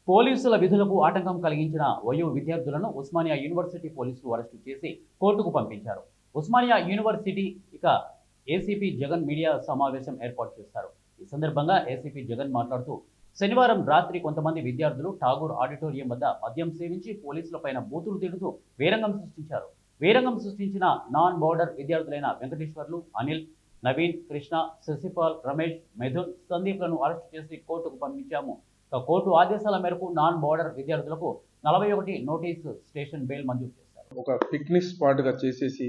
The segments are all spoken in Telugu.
పోలీసుల విధులకు ఆటంకం కలిగించిన వయో విద్యార్థులను ఉస్మానియా యూనివర్సిటీ పోలీసులు అరెస్టు చేసి కోర్టుకు పంపించారు. ఉస్మానియా యూనివర్సిటీ ఇక ఏసీపీ జగన్ మీడియా సమావేశం ఏర్పాటు చేశారు. ఈ సందర్భంగా ఏసీపీ జగన్ మాట్లాడుతూ, శనివారం రాత్రి కొంతమంది విద్యార్థులు ఠాగూర్ ఆడిటోరియం వద్ద మద్యం సేవించి పోలీసులపైన బూతులు తిడుతూ వీరంగం సృష్టించారు. వీరంగం సృష్టించిన నాన్ బోర్డర్ విద్యార్థులైన వెంకటేశ్వర్లు, అనిల్, నవీన్, కృష్ణ, శశిపాల్, రమేష్, మిథున్, సందీప్లను అరెస్టు చేసి కోర్టుకు పంపించాము. కోర్టు ఆదేశాల మేరకు నాన్ బోర్డర్ విద్యార్థులకు 41 నోటీసు స్టేషన్ బెయిల్ మంజూరు చేశారు. ఒక పిక్నిక్ స్పాట్గా చేసేసి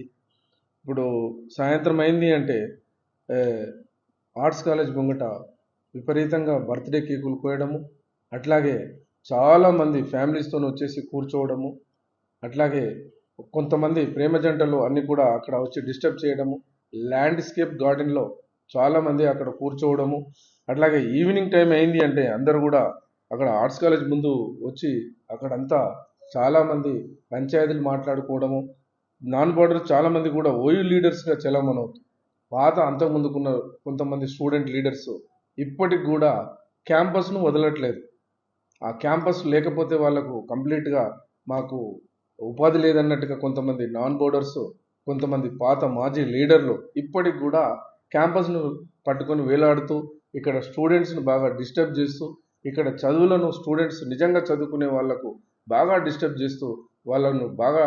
ఇప్పుడు సాయంత్రం అయింది అంటే ఆర్ట్స్ కాలేజ్ ముంగట విపరీతంగా బర్త్డే కేకులు కోయడము, అట్లాగే చాలామంది ఫ్యామిలీస్తో వచ్చేసి కూర్చోవడము, అట్లాగే కొంతమంది ప్రేమ జంటలు అన్నీ కూడా అక్కడ వచ్చి డిస్టర్బ్ చేయడము, ల్యాండ్స్కేప్ గార్డెన్లో చాలామంది అక్కడ కూర్చోవడము, అట్లాగే ఈవినింగ్ టైం అయింది అంటే అందరూ కూడా అక్కడ ఆర్ట్స్ కాలేజ్ ముందు వచ్చి అక్కడంతా చాలామంది పంచాయతీలు మాట్లాడుకోవడము, నాన్ బోర్డర్ చాలామంది కూడా ఓయూ లీడర్స్గా చలామణవుతుంది. పాత అంతకుముందుకున్న కొంతమంది స్టూడెంట్ లీడర్స్ ఇప్పటికి కూడా క్యాంపస్ను వదలట్లేదు. ఆ క్యాంపస్ లేకపోతే వాళ్ళకు కంప్లీట్గా మాకు ఉపాధి లేదన్నట్టుగా కొంతమంది నాన్ బోర్డర్స్, కొంతమంది పాత మాజీ లీడర్లు ఇప్పటికి కూడా క్యాంపస్ను పట్టుకొని వేలాడుతూ ఇక్కడ స్టూడెంట్స్ను బాగా డిస్టర్బ్ చేస్తూ, ఇక్కడ చదువులను స్టూడెంట్స్ నిజంగా చదువుకునే వాళ్లకు బాగా డిస్టర్బ్ చేస్తూ వాళ్ళను బాగా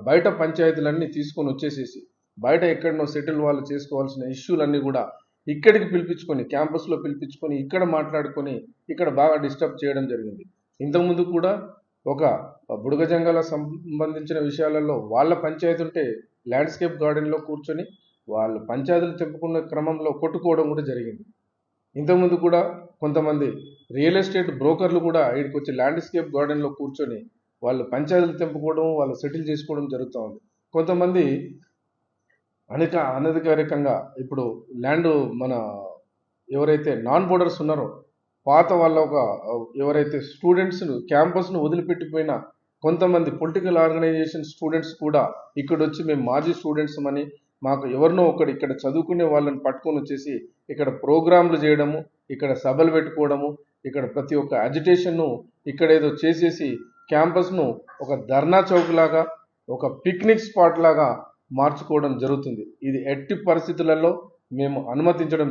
బయట పంచాయతీలన్నీ తీసుకొని వచ్చేసేసి బయట ఎక్కడనో సెటిల్ వాళ్ళు చేసుకోవాల్సిన ఇష్యూలన్నీ కూడా ఇక్కడికి పిలిపించుకొని క్యాంపస్లో పిలిపించుకొని ఇక్కడ మాట్లాడుకొని ఇక్కడ బాగా డిస్టర్బ్ చేయడం జరిగింది. ఇంతకుముందు కూడా ఒక బుడగజంగాల సంబంధించిన విషయాలలో వాళ్ళ పంచాయతీ ఉంటే ల్యాండ్స్కేప్ గార్డెన్లో కూర్చొని వాళ్ళు పంచాయతీలు తెంపుకున్న క్రమంలో కొట్టుకోవడం కూడా జరిగింది. ఇంతకుముందు కూడా కొంతమంది రియల్ ఎస్టేట్ బ్రోకర్లు కూడా ఇక్కడికి వచ్చి ల్యాండ్స్కేప్ గార్డెన్లో కూర్చొని వాళ్ళు పంచాయతీలు తెంపుకోవడం, వాళ్ళు సెటిల్ చేసుకోవడం జరుగుతూ ఉంది. కొంతమంది అనధికారికంగా ఇప్పుడు ల్యాండ్ మన ఎవరైతే నాన్ బోర్డర్స్ ఉన్నారో పాత వాళ్ళ ఎవరైతే స్టూడెంట్స్ను క్యాంపస్ను వదిలిపెట్టిపోయిన కొంతమంది పొలిటికల్ ఆర్గనైజేషన్ స్టూడెంట్స్ కూడా ఇక్కడ వచ్చి మేము మాజీ స్టూడెంట్స్ అని మాకు ఎవరినో ఒకటి ఇక్కడ చదువుకునే వాళ్ళని పట్టుకొని వచ్చేసి ఇక్కడ ప్రోగ్రాంలు చేయడము, ఇక్కడ సభలు పెట్టుకోవడము, ఇక్కడ ప్రతి ఒక్క అజిటేషన్ను ఇక్కడ ఏదో చేసేసి క్యాంపస్ను ఒక ధర్నా చౌక్ లాగా, ఒక పిక్నిక్ స్పాట్ లాగా మార్చుకోవడం జరుగుతుంది. ఇది ఎట్టి పరిస్థితులలో మేము అనుమతించడం